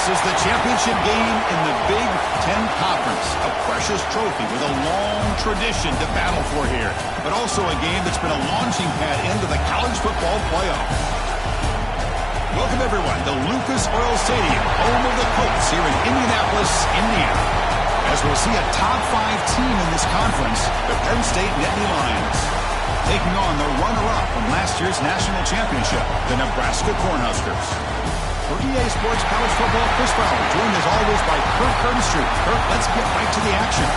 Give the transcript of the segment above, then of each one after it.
is the championship game in the Big Ten Conference. A precious trophy with a long tradition to battle for here. But also a game that's been a launching pad into the college football playoff. Welcome, everyone, to Lucas Oil Stadium, home of the Colts here in Indianapolis, Indiana. As we'll see a top 5 team in this conference, the Penn State Nittany Lions, taking on the runner-up from last year's national championship, the Nebraska Cornhuskers. For EA Sports College Football, Chris Fowler, joined as always by Kirk Herbstreit. Kirk, let's get right to the action.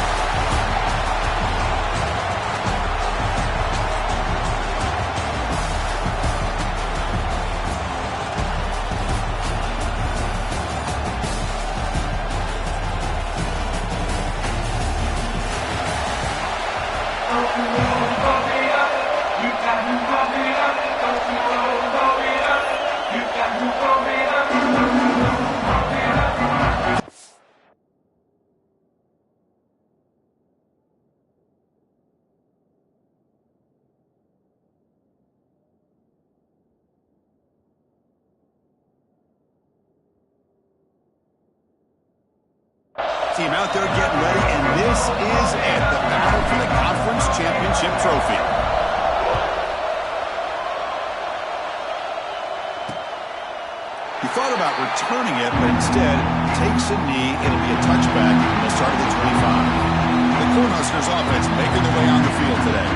Team out there getting ready, and this is it, the battle for the conference championship trophy. He thought about returning it, but instead takes a knee. It'll be a touchback, and he'll start at the 25. The Cornhuskers offense making their way on the field today.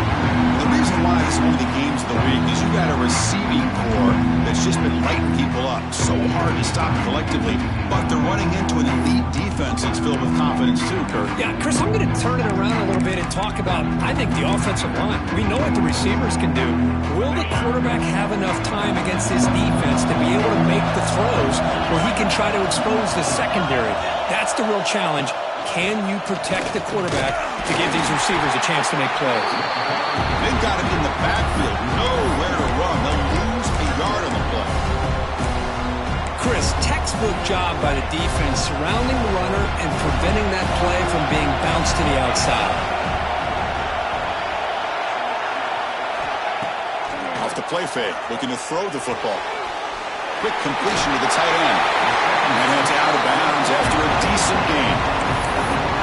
The reason why this is one of the games of the week is you've got a receiving core that's just been lighting people up. So hard to stop collectively, but they're running into an elite defense that's filled with confidence too, Kurt. Yeah, Chris, I'm going to turn it around a little bit and talk about, I think, the offensive line. We know what the receivers can do. Will the quarterback have enough time against this defense to be able to make the throws where he can try to expose the secondary? That's the real challenge. Can you protect the quarterback to give these receivers a chance to make plays? They've got him in the backfield. Nowhere to run. They'll lose a yard on the play. Chris, textbook job by the defense surrounding the runner and preventing that play from being bounced to the outside. Off the play fake, looking to throw the football. Quick completion to the tight end. And it's out of bounds after a decent gain.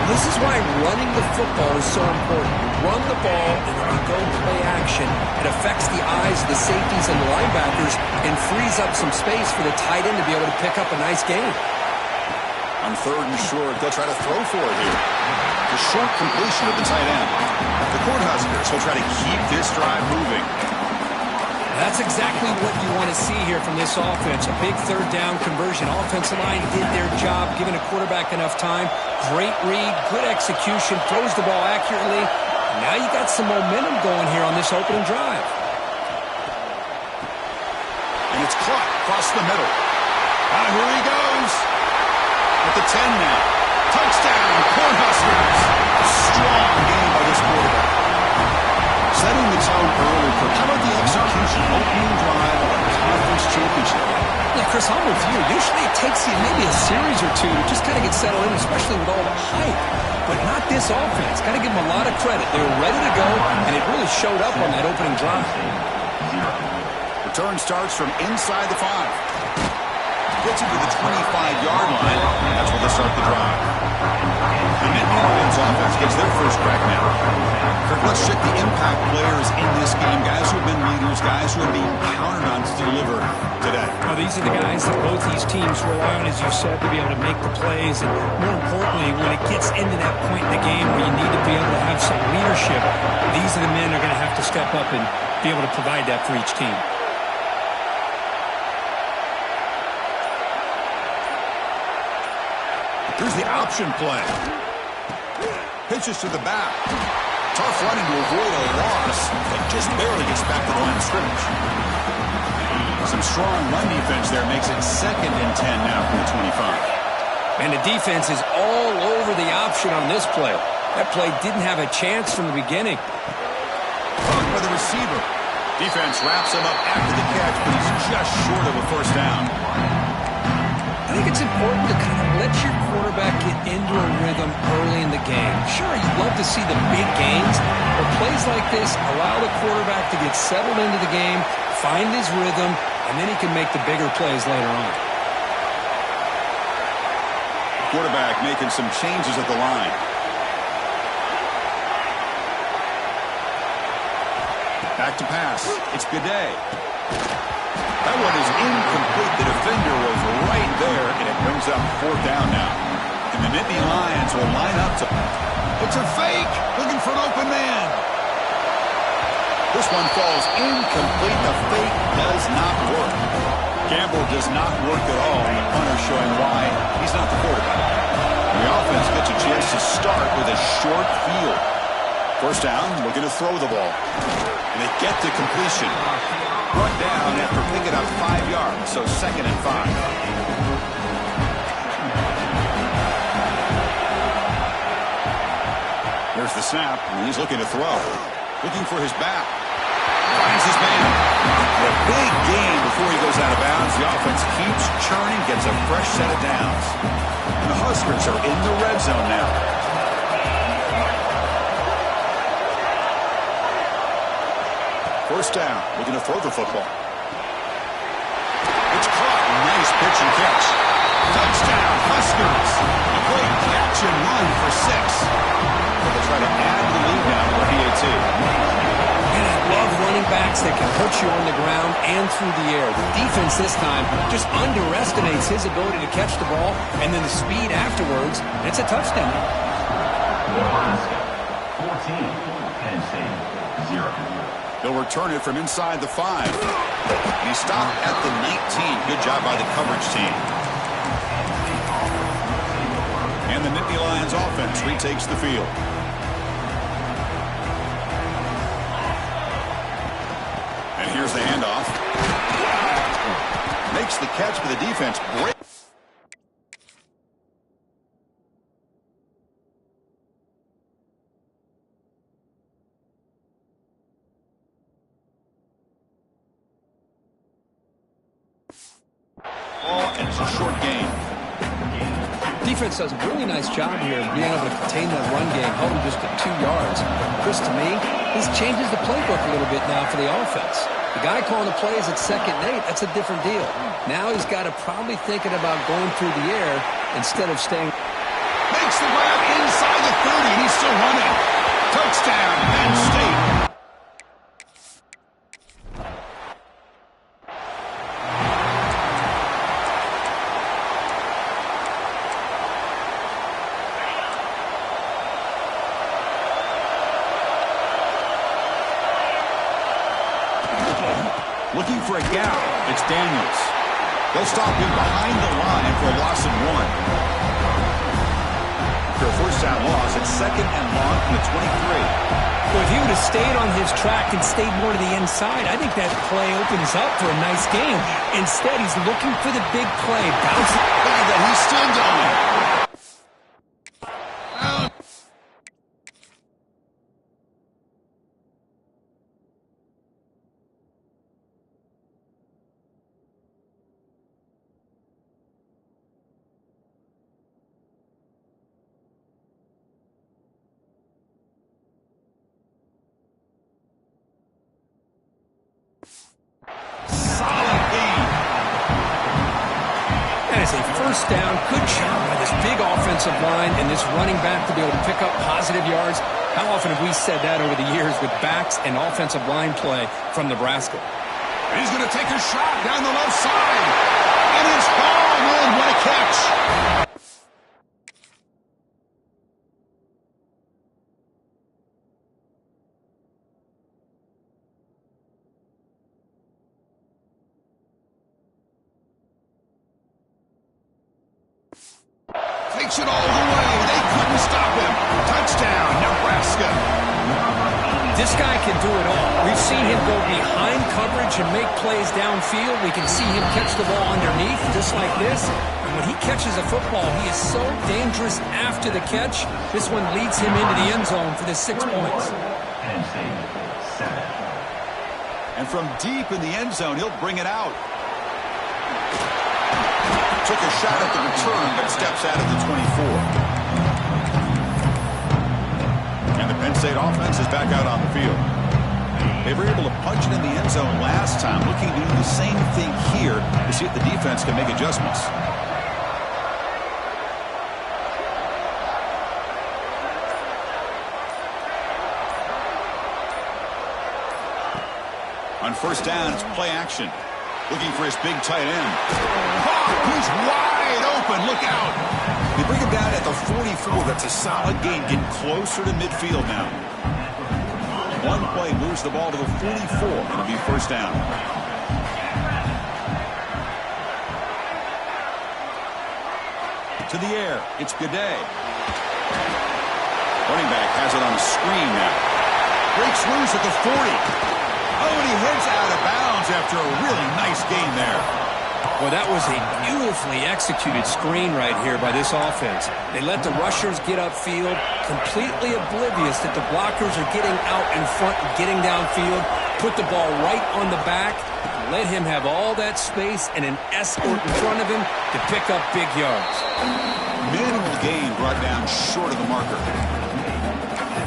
This is why running the football is so important. You run the ball, and when you go play action, it affects the eyes of the safeties and the linebackers and frees up some space for the tight end to be able to pick up a nice gain. On third and short, they'll try to throw for it here. The short completion of the tight end. The Cornhuskers will try to keep this drive moving. That's exactly what you want to see here from this offense. A big third down conversion. Offensive line did their job, giving a quarterback enough time. Great read, good execution, throws the ball accurately. And now you got some momentum going here on this opening drive. And it's caught across the middle. Ah, here he goes. At the 10 now. Touchdown, Cornhuskers. Strong game by this quarterback. Setting the tone early. How about the execution? Opening drive of a conference championship. Yeah, Chris, I'm with you. Usually it takes you maybe a series or two to just kind of get settled in, especially with all the hype. But not this offense. Got to give them a lot of credit. They were ready to go, and it really showed up on that opening drive. Return starts from inside the 5. Gets into the 25-yard line. That's where they start the drive. The Nittany Lions offense gets their first crack now. Kirk, let's check the impact players in this game. Guys who have been leaders, guys who are being counted on to deliver today. Well, these are the guys that both these teams rely on, as you said, to be able to make the plays. And more importantly, when it gets into that point in the game where you need to be able to have some leadership, these are the men that are going to have to step up and be able to provide that for each team. Here's the option play. Pitches to the back. Tough running to avoid a loss, but just barely gets back to the line of scrimmage. Some strong run defense there makes it 2nd and 10 now from the 25. And the defense is all over the option on this play. That play didn't have a chance from the beginning. Caught by the receiver. Defense wraps him up after the catch, but he's just short of a first down. I think it's important to kind of let your quarterback get into a rhythm early in the game. Sure, you'd love to see the big gains, but plays like this allow the quarterback to get settled into the game, find his rhythm, and then he can make the bigger plays later on. quarterback making some changes at the line. Back to pass. It's Gaudet. That one is incomplete. The defender was right there, and it brings up 4th down now. And the Nittany Lions will line up to... It's a fake! Looking for an open man. This one falls incomplete. The fake does not work. Gamble does not work at all, and the punter showing why he's not the quarterback. The offense gets a chance to start with a short field. 1st down, looking to throw the ball. And they get to completion. Brought down after picking up 5 yards, so 2nd and 5. Here's the snap, and he's looking to throw. Looking for his back. Finds his man. A big gain before he goes out of bounds. The offense keeps churning, gets a fresh set of downs. And the Huskers are in the red zone now. First down, looking to throw the football. It's caught. Nice pitch and catch. Touchdown, Huskers. A great catch and run for 6. They'll try to add the lead now for PAT. And I love running backs that can hurt you on the ground and through the air. The defense this time just underestimates his ability to catch the ball, and then the speed afterwards. It's a touchdown. Nebraska, 14, Penn State, 0. They'll return it from inside the 5. He stopped at the 19. Good job by the coverage team. And the Nittany Lions offense retakes the field. And here's the handoff. Makes the catch, but the defense breaks. And it's a short game. Defense does a really nice job here of being able to contain that run game, hold him just at 2 yards. Chris, to me, this changes the playbook a little bit now for the offense. The guy calling the plays at 2nd and 8, that's a different deal. Now he's got to probably thinking about going through the air instead of staying. Makes the grab inside the 30, and he's still running. Touchdown, Penn State. Looking for a gap. It's Daniels. They'll stop him behind the line for a loss of 1. After a 1st down loss, it's 2nd and long from the 23. Well, if he would have stayed on his track and stayed more to the inside, I think that play opens up for a nice game. Instead, he's looking for the big play. Bouncing. Look at that. He's still going. That is a 1st down. Good job by this big offensive line and this running back to be able to pick up positive yards. How often have we said that over the years with backs and offensive line play from Nebraska? And he's going to take a shot down the left side. And it's hauled in. What a catch. Takes it all the way. They couldn't stop him. Touchdown, Nebraska. This guy can do it all. We've seen him go behind coverage and make plays downfield. We can see him catch the ball underneath, just like this. And when he catches a football, he is so dangerous after the catch. This one leads him into the end zone for the 6 points. Penn State, 7. And from deep in the end zone, he'll bring it out. Took a shot at the return, but steps out of the 24. And the Penn State offense is back out on the field. They were able to punch it in the end zone last time, looking to do the same thing here to see if the defense can make adjustments. On first down, it's play action. Looking for his big tight end. Oh, he's wide open. Look out. They bring him down at the 44. That's a solid gain. Getting closer to midfield now. One play moves the ball to the 44. It'll be first down. To the air. It's Gaudet. Running back has it on a screen now. Breaks loose at the 40. Oh, and he heads out of bounds after a really nice gain there. Well, that was a beautifully executed screen right here by this offense. They let the rushers get upfield, completely oblivious that the blockers are getting out in front and getting downfield, put the ball right on the back, let him have all that space and an escort in front of him to pick up big yards. Minimal gain brought down short of the marker.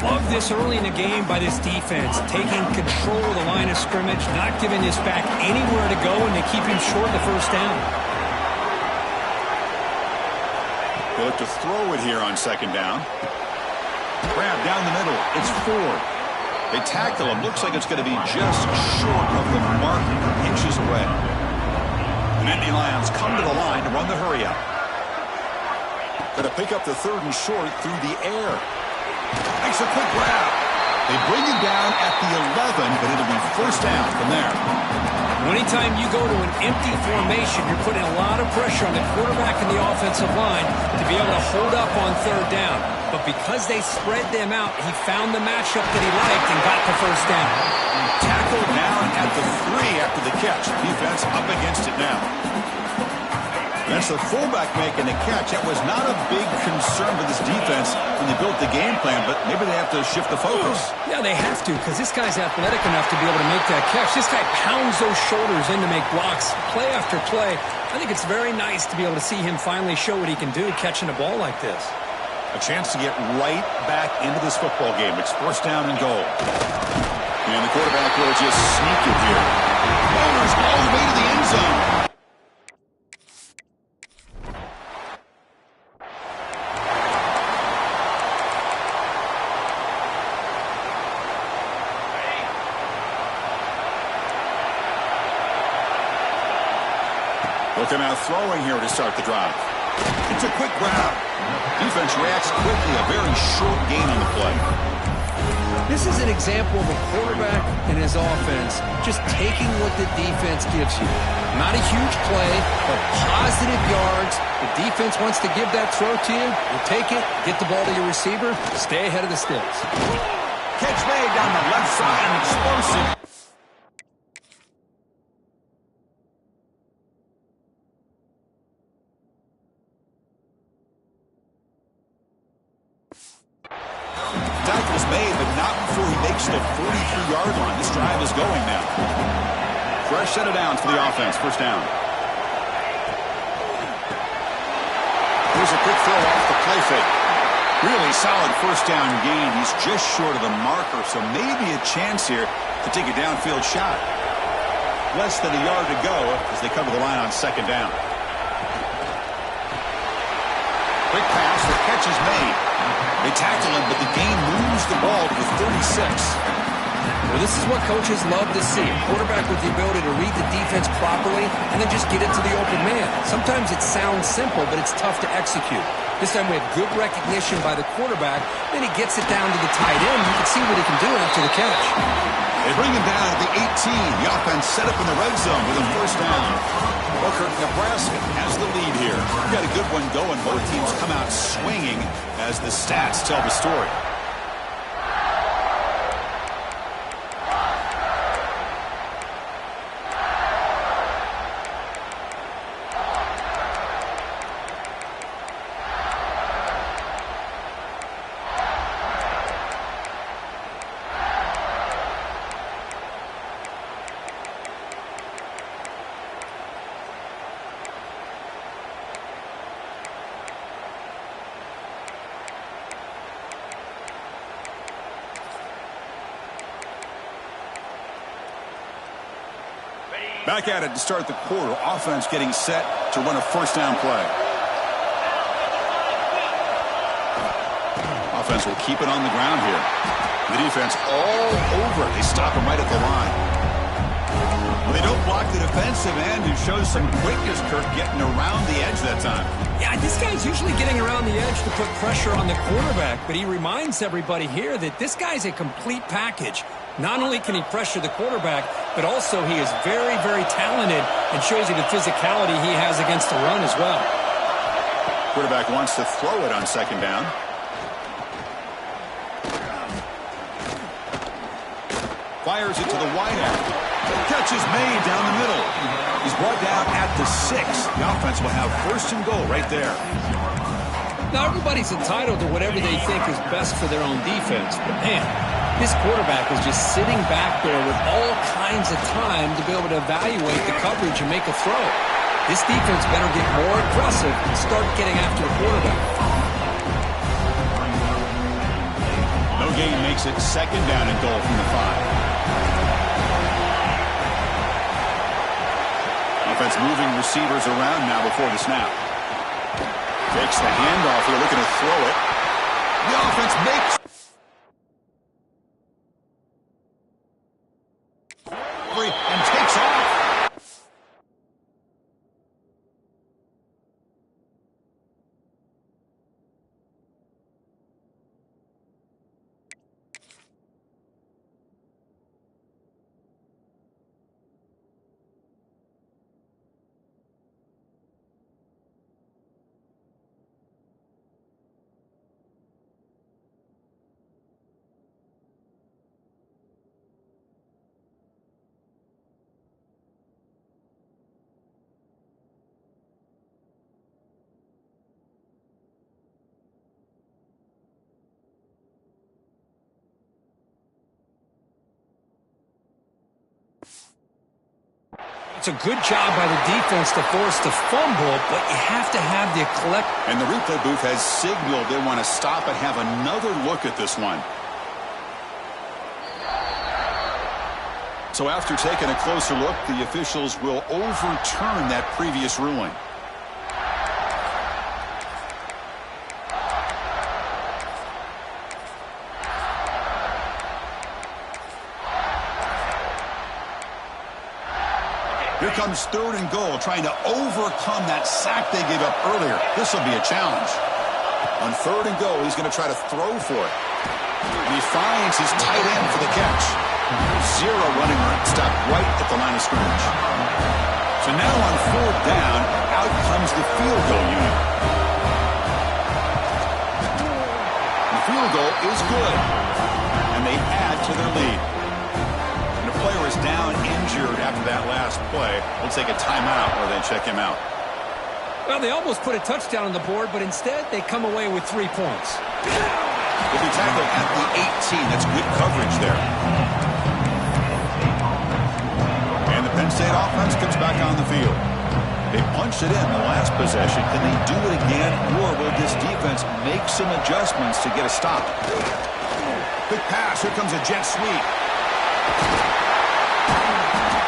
Love this early in the game by this defense, taking control of the line of scrimmage, not giving this back anywhere to go, and they keep him short of the first down. They look to throw it here on second down. Grab down the middle. It's Ford. They tackle him. Looks like it's going to be just short of the mark, inches away. The Nittany Lions come to the line to run the hurry up. Going to pick up the third and short through the air. Makes a quick grab. They bring him down at the 11, but it'll be first down from there. Anytime you go to an empty formation, you're putting a lot of pressure on the quarterback and the offensive line to be able to hold up on third down. But because they spread them out, he found the matchup that he liked and got the first down. Tackled down at the 3 after the catch. Defense up against it now. That's the fullback making the catch. That was not a big concern for this defense when they built the game plan, but maybe they have to shift the focus. Yeah, they have to, because this guy's athletic enough to be able to make that catch. This guy pounds those shoulders in to make blocks play after play. I think it's very nice to be able to see him finally show what he can do catching a ball like this. A chance to get right back into this football game. It's first down and goal. And the quarterback will just sneak it here. Bowers all the way to the end zone. Look him out throwing here to start the drive. It's a quick grab. Defense reacts quickly. A very short gain on the play. This is an example of a quarterback and his offense just taking what the defense gives you. Not a huge play, but positive yards. The defense wants to give that throw to you. You take it, get the ball to your receiver, stay ahead of the sticks. Catch made down the left side and explosive. Tackle's made, but not before he makes the 43-yard line. This drive is going now. Fresh set of downs for the offense. First down. Here's a quick throw off the play fake. Really solid first down gain. He's just short of the marker, so maybe a chance here to take a downfield shot. Less than a yard to go as they come to the line on second down. Quick pass, the catch is made. They tackle him, but the gain moves the ball to the 36. Well, this is what coaches love to see. A quarterback with the ability to read the defense properly and then just get it to the open man. Sometimes it sounds simple, but it's tough to execute. This time we have good recognition by the quarterback. Then he gets it down to the tight end. You can see what he can do after the catch. They bring him down at the 18. The offense set up in the red zone with a first down. Booker, Nebraska has the lead here. We've got a good one going. Both teams come out swinging as the stats tell the story. Back at it to start the quarter. Offense getting set to run a first down play. Offense will keep it on the ground here. The defense all over it. They stop him right at the line. Well, they don't block the defensive end, who shows some quickness, Kirk, getting around the edge that time. Yeah, this guy's usually getting around the edge to put pressure on the quarterback, but he reminds everybody here that this guy's a complete package. Not only can he pressure the quarterback, but also he is very, very talented and shows you the physicality he has against the run as well. Quarterback wants to throw it on second down. Fires it to the wideout. Catch is made down the middle. He's brought down at the 6. The offense will have first and goal right there. Now, everybody's entitled to whatever they think is best for their own defense. But, man, this quarterback is just sitting back there with all kinds of time to be able to evaluate the coverage and make a throw. This defense better get more aggressive and start getting after the quarterback. No gain makes it second down and goal from the 5. Offense moving receivers around now before the snap. Takes the handoff here, looking to throw it. The offense makes and takes off. It's a good job by the defense to force the fumble, but you have to have the collect. And the replay booth has signaled they want to stop and have another look at this one. So after taking a closer look, the officials will overturn that previous ruling. Here comes third and goal, trying to overcome that sack they gave up earlier. This will be a challenge. On third and goal, he's going to try to throw for it. And he finds his tight end for the catch. Zero running room. Stop right at the line of scrimmage. So now on fourth down, out comes the field goal unit. The field goal is good. And they add to their lead. And the player is down injured after that last play. We'll take a timeout or they check him out. Well, they almost put a touchdown on the board, but instead they come away with 3 points. Will be tackled at the 18. That's good coverage there. And the Penn State offense comes back on the field. They punched it in the last possession. Can they do it again, or will this defense make some adjustments to get a stop? Quick pass. Here comes a jet sweep.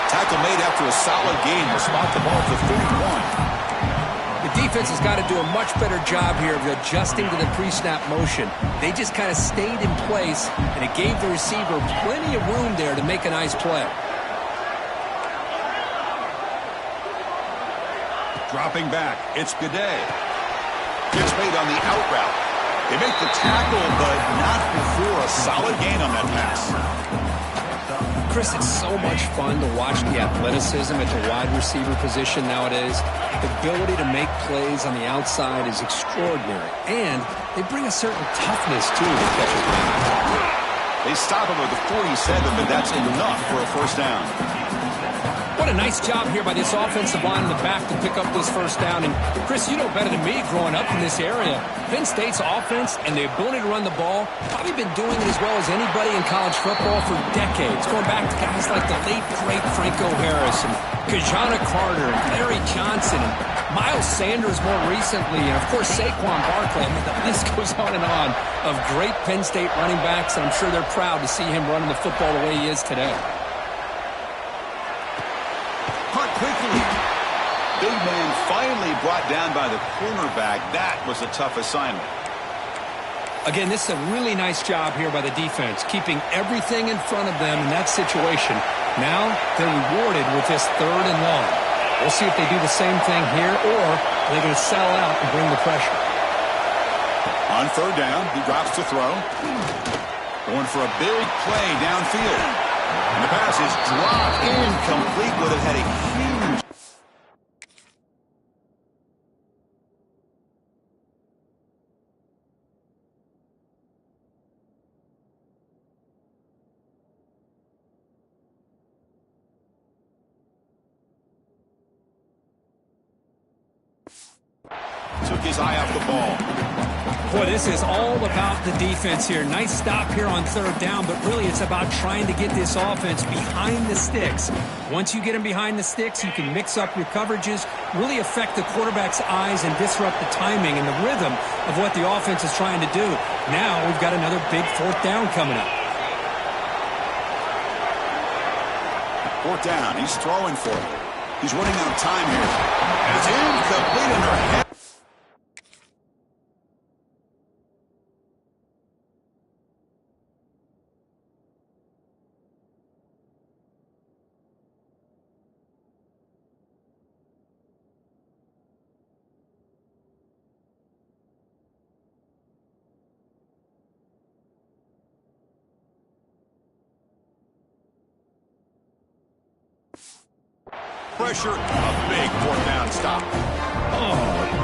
Tackle made after a solid gain. Will spot the ball to 31. The defense has got to do a much better job here of adjusting to the pre-snap motion. They just kind of stayed in place, and it gave the receiver plenty of room there to make a nice play. Dropping back, it's Gaudet. Gets made on the out route. They make the tackle, but not before a solid gain on that pass. Chris, it's so much fun to watch the athleticism at the wide receiver position nowadays. The ability to make plays on the outside is extraordinary, and they bring a certain toughness, too, to catches down. They stop him with the 47, but that's enough for a first down. What a nice job here by this offensive line in the back to pick up this first down. And, Chris, you know better than me growing up in this area, Penn State's offense and the ability to run the ball probably been doing it as well as anybody in college football for decades, going back to guys like the late, great Franco Harris and Kajana Carter and Larry Johnson and Miles Sanders more recently, and, of course, Saquon Barkley. I mean, the list goes on and on of great Penn State running backs, and I'm sure they're proud to see him running the football the way he is today. Caught quickly. Big man finally brought down by the cornerback. That was a tough assignment. Again, this is a really nice job here by the defense, keeping everything in front of them in that situation Now they're rewarded with this 3rd and long. We'll see if they do the same thing here, or they're going to settle out and bring the pressure. On 3rd down, he drops to throw. Going for a big play downfield. And the pass is dropped incomplete. Would have had a huge... Took his eye off the ball. Boy, this is all about the defense here. Nice stop here on 3rd down, but really it's about trying to get this offense behind the sticks. Once you get them behind the sticks, you can mix up your coverages, really affect the quarterback's eyes and disrupt the timing and the rhythm of what the offense is trying to do. Now we've got another big 4th down coming up. 4th down, he's throwing for it. He's running out of time here. And it's incomplete under head. Pressure, a big 4th down stop. Oh,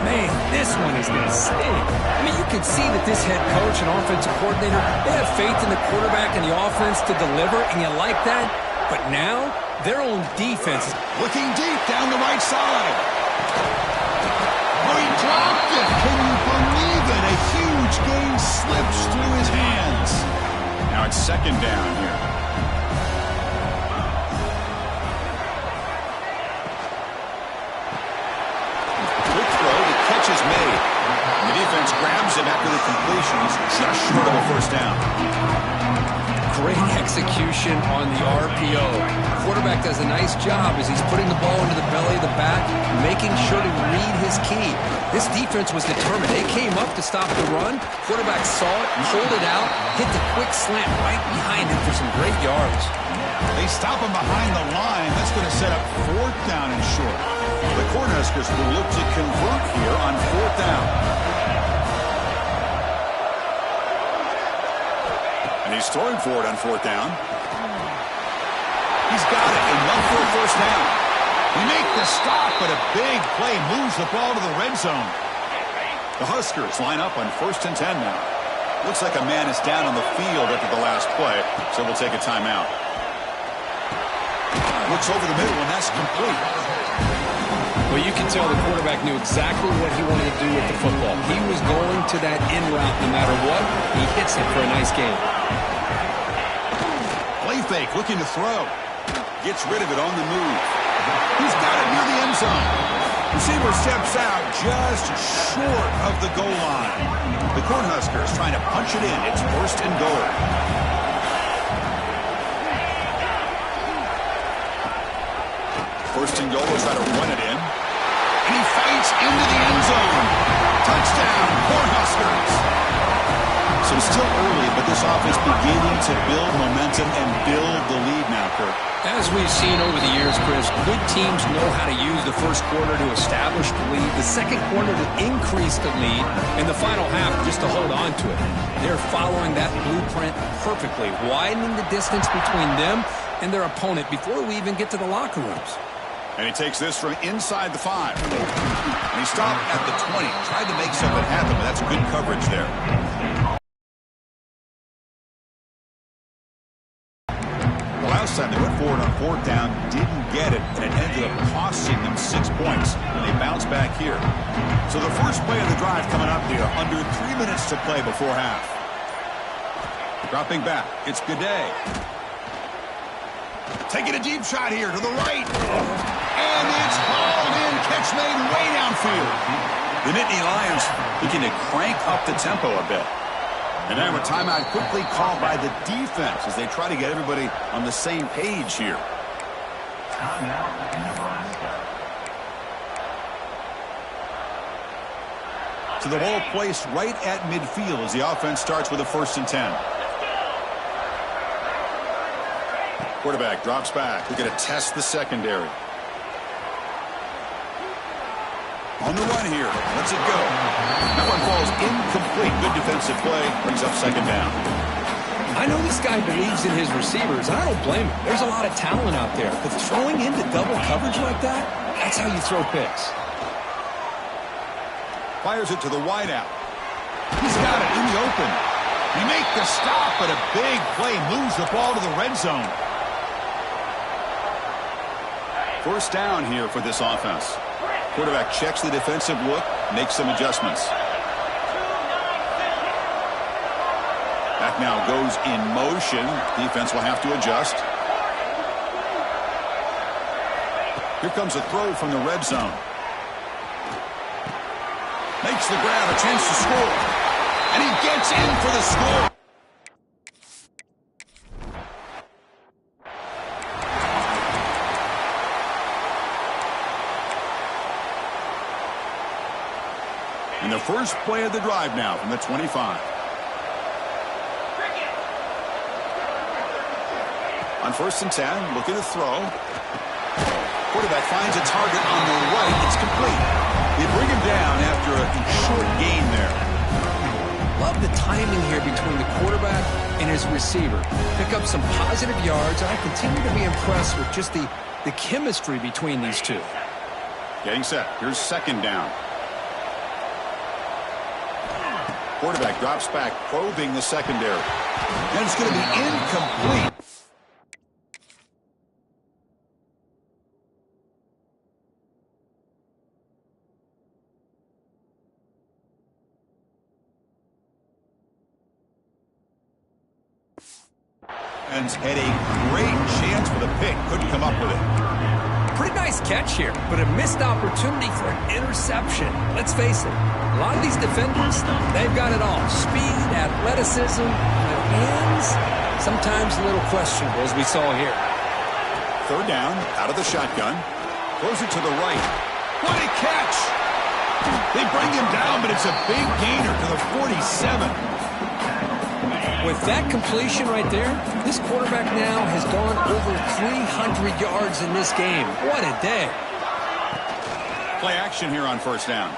man, this one is going to sting. I mean, you can see that this head coach and offensive coordinator, they have faith in the quarterback and the offense to deliver, and you like that. But now, their own defense is looking deep down the right side. Oh, he dropped it. Can you believe it? A huge gain slips through his hands. Now it's 2nd down here. Is made. The defense grabs him after the completion. He's just short of a 1st down. great execution on the RPO. The quarterback does a nice job as he's putting the ball into the belly of the back, making sure to read his key. This defense was determined. They came up to stop the run. Quarterback saw it, pulled it out, hit the quick slant right behind him for some great yards. They stop him behind the line. That's going to set up 4th down and short. The Cornhuskers will look to convert here on 4th down. And he's throwing for it on 4th down. He's got it. Enough for a 1st down. They make the stop, but a big play moves the ball to the red zone. The Huskers line up on 1st and 10 now. Looks like a man is down on the field after the last play, so we'll take a timeout. Looks over the middle, and that's complete. Well, you can tell the quarterback knew exactly what he wanted to do with the football. He was going to that in route no matter what. He hits it for a nice gain. Play fake, looking to throw. Gets rid of it on the move. He's got it near the end zone. Receiver steps out just short of the goal line. The Cornhuskers trying to punch it in. It's 1st and goal. First and goal, will try to run it in. And he fights into the end zone. Touchdown, Cornhuskers. So it's still early, but this offense beginning to build momentum and build the lead now, Kirk. As we've seen over the years, Chris, good teams know how to use the first quarter to establish the lead, the second quarter to increase the lead, and the final half just to hold on to it. They're following that blueprint perfectly, widening the distance between them and their opponent before we even get to the locker rooms. And he takes this from inside the 5. And he stopped at the 20. Tried to make something happen, but that's good coverage there. The last time they went forward on 4th down, didn't get it, and it ended up costing them 6 points. And they bounce back here. So the first play of the drive coming up here, under 3 minutes to play before half. Dropping back, it's Gaudet. Taking a deep shot here to the right. And it's hauled in. Catch made way downfield. The Nittany Lions looking to crank up the tempo a bit. And now a timeout quickly called by the defense as they try to get everybody on the same page here. So the ball placed right at midfield as the offense starts with a 1st and 10. Quarterback drops back. We're going to test the secondary. On the run here. Lets it go. That one falls incomplete. Good defensive play. Brings up second down. I know this guy believes in his receivers, and I don't blame him. There's a lot of talent out there. But throwing into double coverage like that, that's how you throw picks. Fires it to the wideout. He's got it in the open. He makes the stop, but a big play moves the ball to the red zone. First down here for this offense. Quarterback checks the defensive look, makes some adjustments. Back now goes in motion. Defense will have to adjust. Here comes a throw from the red zone. Makes the grab, a chance to score. And he gets in for the score. And the first play of the drive now from the 25. On 1st and 10, looking to throw. Quarterback finds a target on the right. It's complete. They bring him down after a short gain there. Love the timing here between the quarterback and his receiver. Pick up some positive yards, and I continue to be impressed with just the chemistry between these two. Getting set. Here's second down. Quarterback drops back, probing the secondary. And it's going to be incomplete. And had a great chance for the pick. Couldn't come up with it. Pretty nice catch here, but a missed opportunity for an interception. Let's face it, a lot of these defenders, they've got it all. Speed, athleticism, their hands, sometimes a little questionable, as we saw here. Third down, out of the shotgun. Throws it to the right. What a catch! They bring him down, but it's a big gainer to the 47. With that completion right there, this quarterback now has gone over 300 yards in this game. What a day. Play action here on first down.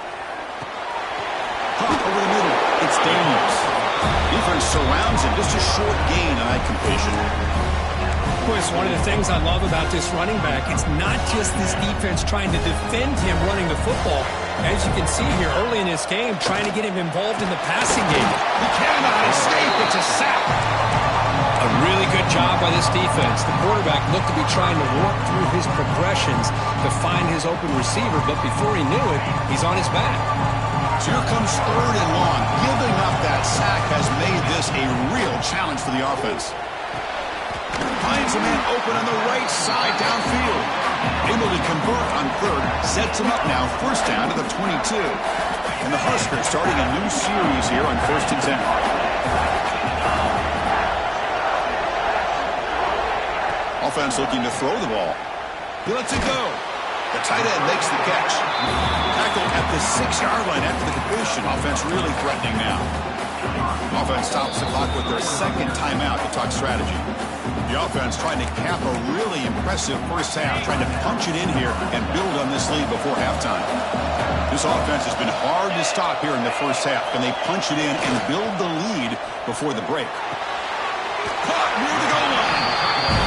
Hop over the middle. It's Daniels. Defense surrounds him. Just a short gain on that completion. Chris, one of the things I love about this running back, it's not just this defense trying to defend him running the football. As you can see here early in this game, trying to get him involved in the passing game. He cannot escape. It's a sack. A really good job by this defense. The quarterback looked to be trying to work through his progressions to find his open receiver, but before he knew it, he's on his back. So here comes third and long. Giving up that sack has made this a real challenge for the offense. Finds a man open on the right side downfield. Able to convert on third. Sets him up now. First down to the 22. And the Huskers starting a new series here on 1st and 10. Offense looking to throw the ball. He lets it go. The tight end makes the catch. Tackled at the 6-yard line after the completion. Offense really threatening now. Offense stops the clock with their second timeout to talk strategy. The offense trying to cap a really impressive first half, trying to punch it in here and build on this lead before halftime. This offense has been hard to stop here in the first half. Can they punch it in and build the lead before the break? Caught near the goal line.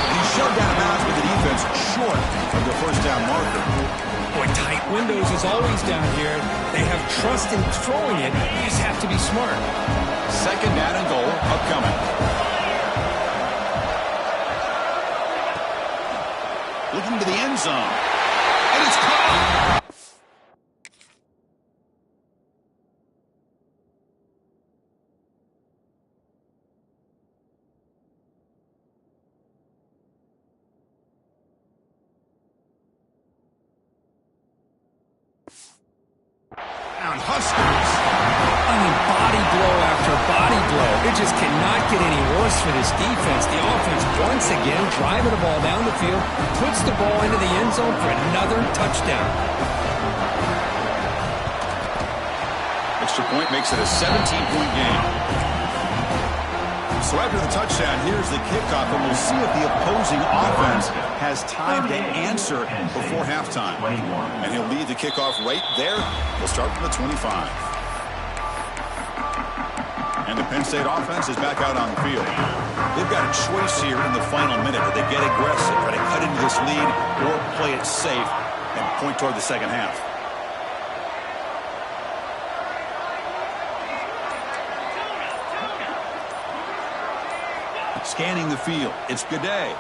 And he shoved out of bounds with the defense short of the first down marker. Boy, tight windows is always down here. They have trust in throwing it. You just have to be smart. Second down and goal upcoming. Looking to the end zone. And it's caught. Huskers. I mean, body blow after body blow. It just cannot get any worse for this defense. The offense, once again, driving the ball down the field, puts the ball into the end zone for another touchdown. Extra point makes it a 17-point game. So after the touchdown, here's the kickoff, and we'll see if the opposing offense has time to answer before halftime. And he'll lead the kickoff right there. We'll start from the 25. And the Penn State offense is back out on the field. They've got a choice here in the final minute. Do they get aggressive, try to cut into this lead, or play it safe and point toward the second half? Scanning the field, it's Gaudet.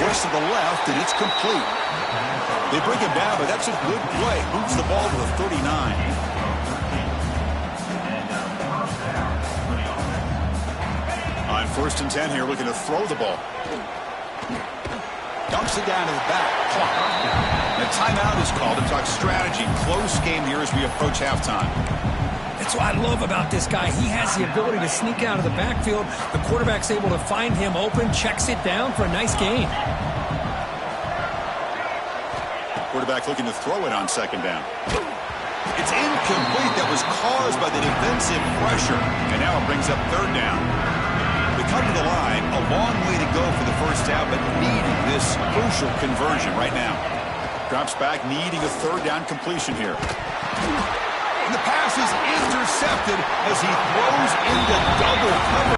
Works to the left, and it's complete. They bring him down, but that's a good play. Moves the ball to the 39. On 1st and 10 here, looking to throw the ball. Dumps it down to the back. And a timeout is called to talk strategy. Close game here as we approach halftime. That's what I love about this guy. He has the ability to sneak out of the backfield. The quarterback's able to find him open, checks it down for a nice gain. Quarterback looking to throw it on 2nd down. It's incomplete. That was caused by the defensive pressure. And now it brings up 3rd down. They come to the line. A long way to go for the first half, but needing this crucial conversion right now. Drops back, needing a 3rd down completion here. And the pass is intercepted as he throws into double cover.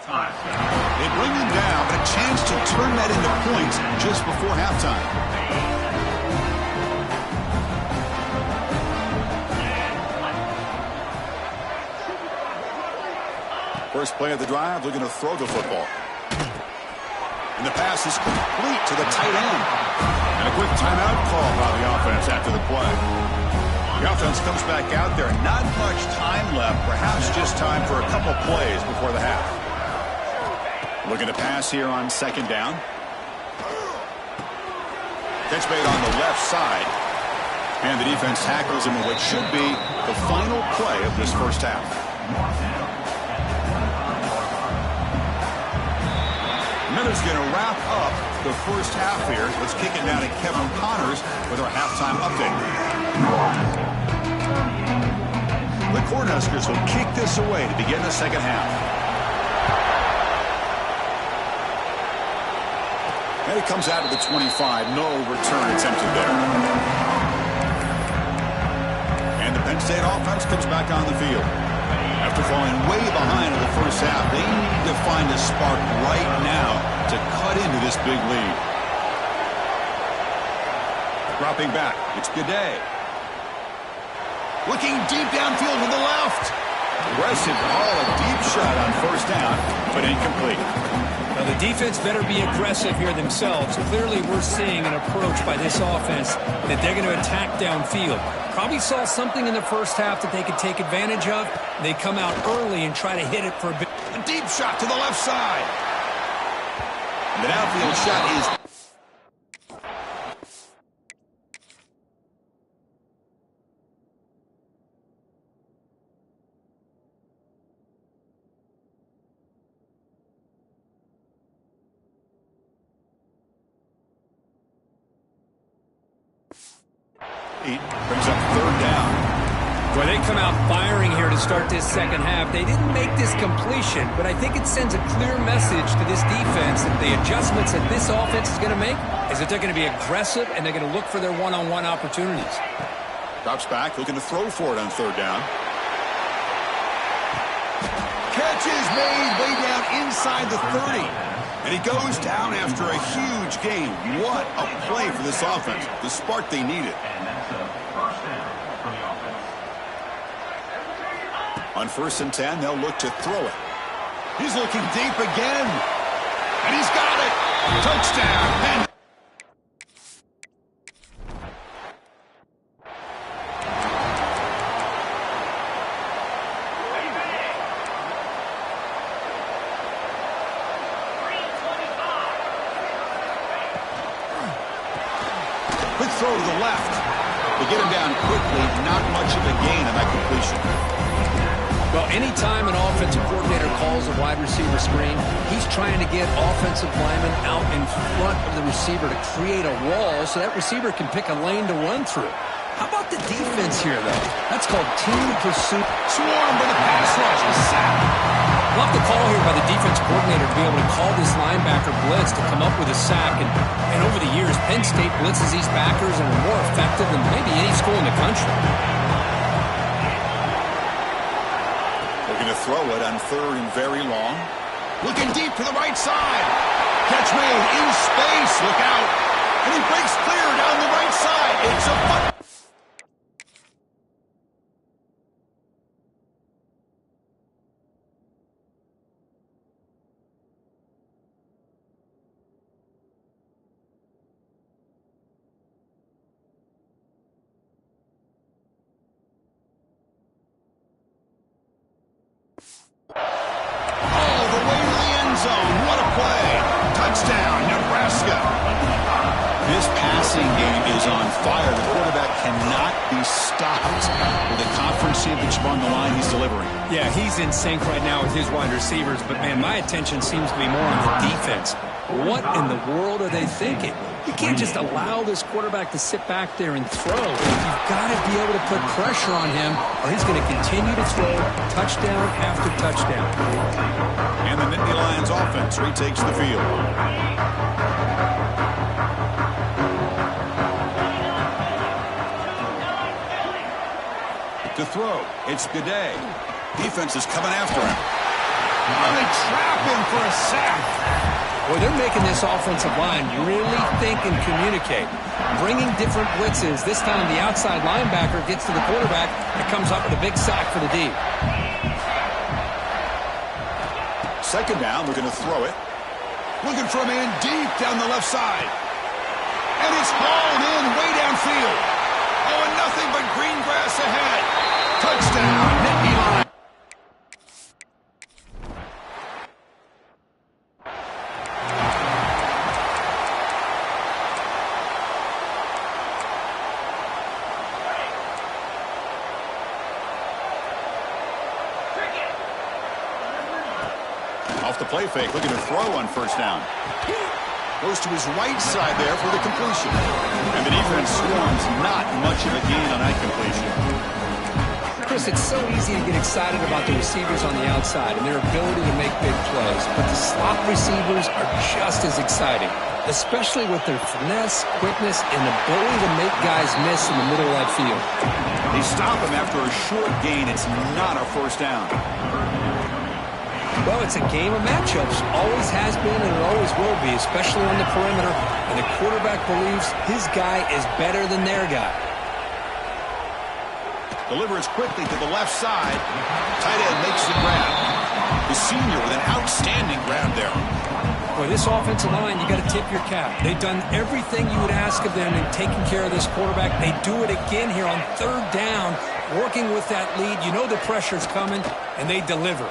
They bring him down, but a chance to turn that into points just before halftime. First play of the drive, looking to throw the football. And the pass is complete to the tight end. And a quick timeout call by the offense after the play. The offense comes back out there. Not much time left. Perhaps just time for a couple plays before the half. Looking to pass here on 2nd down. Catch made on the left side. And the defense tackles him in what should be the final play of this first half. Miller's going to wrap up the first half here. Let's kick it now to Kevin Connors with our halftime update. The Cornhuskers will kick this away to begin the second half. And it comes out to the 25. No return attempted there. And the Penn State offense comes back on the field. After falling way behind in the first half, they need to find a spark right now to cut into this big lead. Dropping back, it's Gaudet. Looking deep downfield to the left. Aggressive ball, a deep shot on 1st down, but incomplete. Now, the defense better be aggressive here themselves. Clearly, we're seeing an approach by this offense that they're going to attack downfield. Probably saw something in the first half that they could take advantage of. They come out early and try to hit it for a bit. A deep shot to the left side. The downfield shot is... Brings up 3rd down. Well, they come out firing here to start this second half. They didn't make this completion, but I think it sends a clear message to this defense that the adjustments that this offense is going to make is that they're going to be aggressive and they're going to look for their one-on-one opportunities. Drops back, looking to throw for it on third down. Catch is made way down inside the 30. And he goes down after a huge gain. What a play for this offense. The spark they needed. And that's a first down for the offense. On 1st and 10, they'll look to throw it. He's looking deep again. And he's got it. Touchdown. Quick throw to the left. They get him down quickly. Not much of a gain on that completion. Well, anytime an offensive coordinator calls a wide receiver screen, he's trying to get offensive linemen out in front of the receiver to create a wall so that receiver can pick a lane to run through. How about the defense here, though? That's called team pursuit. Swarmed by the pass rush. A sack. Love the call here by the defense coordinator to be able to call this linebacker blitz to come up with a sack. And over the years, Penn State blitzes these backers and are more effective than maybe any school in the country. Looking to throw it on third and very long. Looking deep to the right side. Catch made in space. Look out. And he breaks clear down the right side. It's a fun. All the way to the end zone. What a play. Touchdown, Nebraska. This passing game is on fire. The quarterback cannot be stopped with a conference championship on the line he's delivering. Yeah, he's in sync right now with his wide receivers, but, man, my attention seems to be more on the defense. What in the world are they thinking? You can't just allow this quarterback to sit back there and throw. You've got to be able to put pressure on him, or he's going to continue to throw touchdown after touchdown. And the Nittany Lions offense retakes the field. To throw, it's Gaudet. Defense is coming after him. And they trap him for a sack. Well, they're making this offensive line really think and communicate. Bringing different blitzes. This time the outside linebacker gets to the quarterback and comes up with a big sack for the D. Second down, they're going to throw it. Looking for a man deep down the left side. And it's hauled in way downfield. Oh, and nothing but green grass ahead. Touchdown, Nittany Lions. Off the play fake, looking to throw on first down. Goes to his right side there for the completion. And the defense swarms, not much of a gain on that completion. Chris, it's so easy to get excited about the receivers on the outside and their ability to make big plays, but the slot receivers are just as exciting, especially with their finesse, quickness, and ability to make guys miss in the middle of that field. They stop him after a short gain. It's not a first down. Well, it's a game of matchups. Always has been and it always will be, especially on the perimeter. And the quarterback believes his guy is better than their guy. Delivers quickly to the left side. Tight end makes the grab. The senior with an outstanding grab there. Boy, this offensive line, you got to tip your cap. They've done everything you would ask of them in taking care of this quarterback. They do it again here on third down, working with that lead. You know the pressure's coming, and they deliver.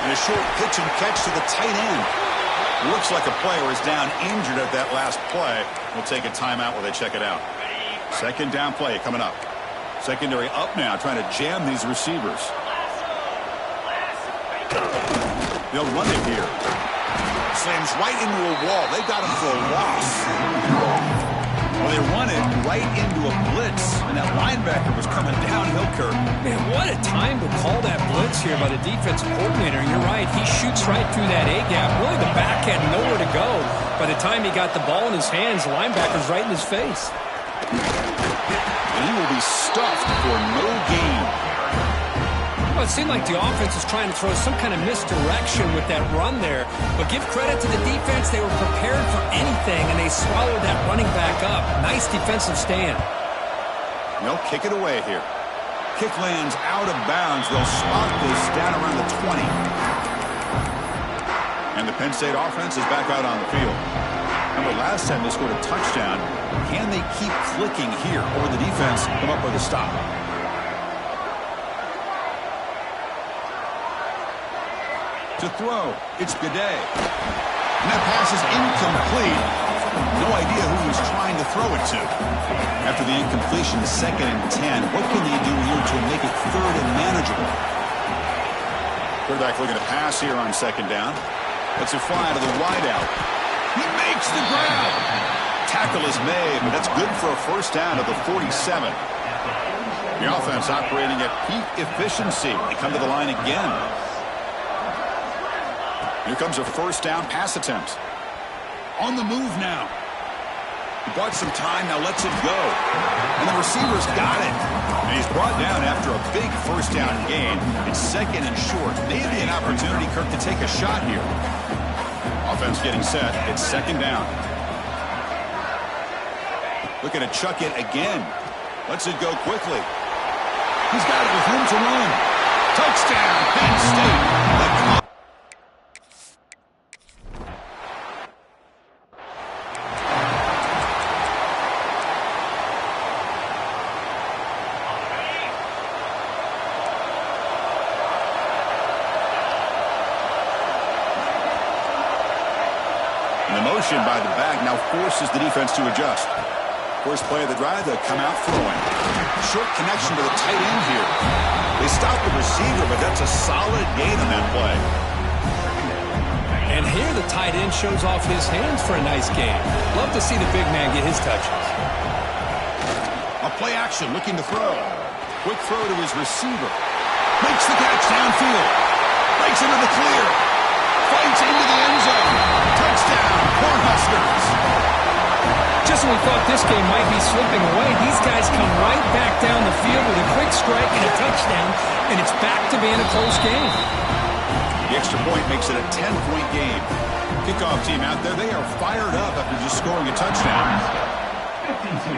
And a short pitch and catch to the tight end. Looks like a player is down injured at that last play. We'll take a timeout while they check it out. Second down play coming up. Secondary up now, trying to jam these receivers. They'll run it here. Slams right into a wall. They got him for a loss. Well, they run it right into a blitz, and that linebacker was coming downhill, Kirk. Man, what a time to call that blitz here by the defensive coordinator. You're right. He shoots right through that A-gap. Really, the back had nowhere to go. By the time he got the ball in his hands, the linebacker's right in his face. And he will be stuffed for no gain. Well, it seemed like the offense was trying to throw some kind of misdirection with that run there. But give credit to the defense. They were prepared for anything, and they swallowed that running back up. Nice defensive stand. They'll kick it away here. Kick lands out of bounds. They'll spot this down around the 20. And the Penn State offense is back out on the field. Remember, last time they scored a touchdown. Can they keep clicking here, or will the defense come up with a stop? To throw, it's Gaudet. And that pass is incomplete. No idea who he was trying to throw it to. After the incompletion, 2nd and 10. What can they do here to make it 3rd and manageable? Quarterback looking to pass here on 2nd down. Let's it fly to the wideout. He makes the grab. Tackle is made, but that's good for a 1st down at the 47. The offense operating at peak efficiency. They come to the line again. Here comes a 1st down pass attempt. On the move now. He bought some time, now lets it go. And the receiver's got it. And he's brought down after a big 1st down gain. It's 2nd and short. Maybe an opportunity, Kirk, to take a shot here. Offense getting set. It's 2nd down. Looking to chuck it again. Lets it go quickly. He's got it with room to run. Touchdown, Penn State. By the back now forces the defense to adjust. First play of the drive, they'll come out throwing. Short connection to the tight end here. They stop the receiver, but that's a solid gain on that play. And here the tight end shows off his hands for a nice game. Love to see the big man get his touches. A play action, looking to throw. Quick throw to his receiver. Makes the catch downfield. Breaks into the clear. Fights into the end zone. Touchdown, Cornhuskers. Just when we thought this game might be slipping away, these guys come right back down the field with a quick strike and a touchdown, and it's back to being a close game. The extra point makes it a 10-point game. Kickoff team out there, they are fired up after just scoring a touchdown. 52,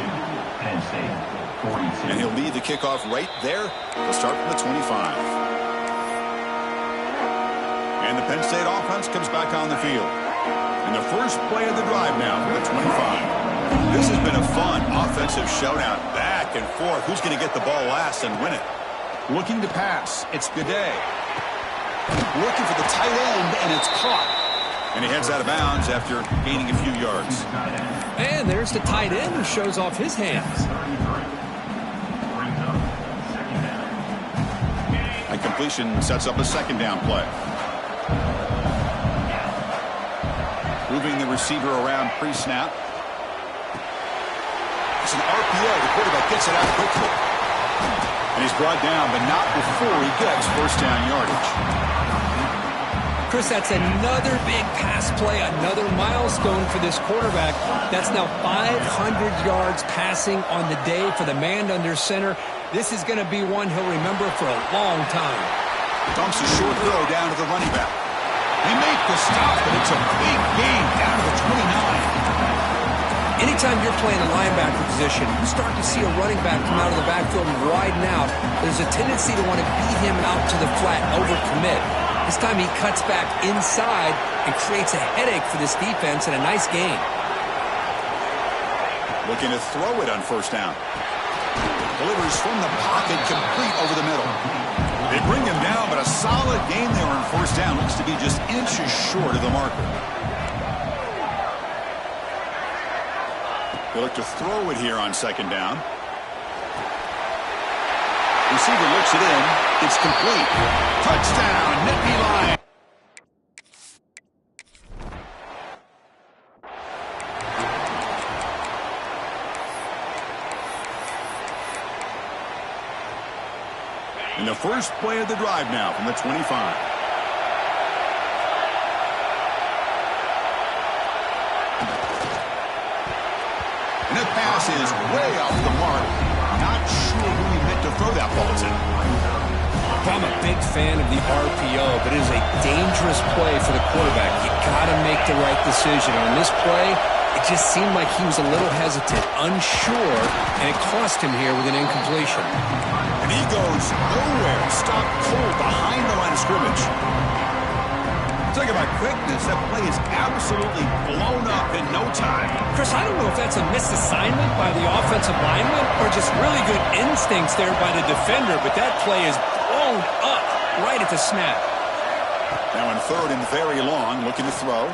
Penn State, 42. And he'll lead the kickoff right there. He'll start from the 25. And the Penn State offense comes back on the field. And the first play of the drive now for the 25. This has been a fun offensive showdown. Back and forth. Who's going to get the ball last and win it? Looking to pass. It's Gaudet. Working for the tight end, and it's caught. And he heads out of bounds after gaining a few yards. And there's the tight end who shows off his hands. A completion sets up a 2nd down play. Moving the receiver around pre-snap. It's an RPO. The quarterback gets it out quickly. And he's brought down, but not before he gets 1st down yardage. Chris, that's another big pass play, another milestone for this quarterback. That's now 500 yards passing on the day for the man under center. This is going to be one he'll remember for a long time. Dumps a short throw down to the running back. They make the stop, but it's a big gain down to the 29. Anytime you're playing a linebacker position, you start to see a running back come out of the backfield and widen out. There's a tendency to want to beat him out to the flat, overcommit. This time he cuts back inside and creates a headache for this defense and a nice gain. Looking to throw it on 1st down. Delivers from the pocket, complete over the middle. They bring him down, but a solid gain there on 1st down. Looks to be just inches short of the marker. They look to throw it here on 2nd down. Receiver looks it in. It's complete. Touchdown, Nittany Lions. first play of the drive now from the 25. And that pass is way off the mark. Not sure who he meant to throw that ball to. I'm a big fan of the RPO, but it is a dangerous play for the quarterback. You got to make the right decision. On this play, it just seemed like he was a little hesitant, unsure, and it cost him here with an incompletion. And he goes nowhere. Stopped cold behind the line of scrimmage. Talk about quickness. That play is absolutely blown up in no time. Chris, I don't know if that's a misassignment by the offensive lineman or just really good instincts there by the defender, but that play is blown up right at the snap. Now in third and very long, looking to throw.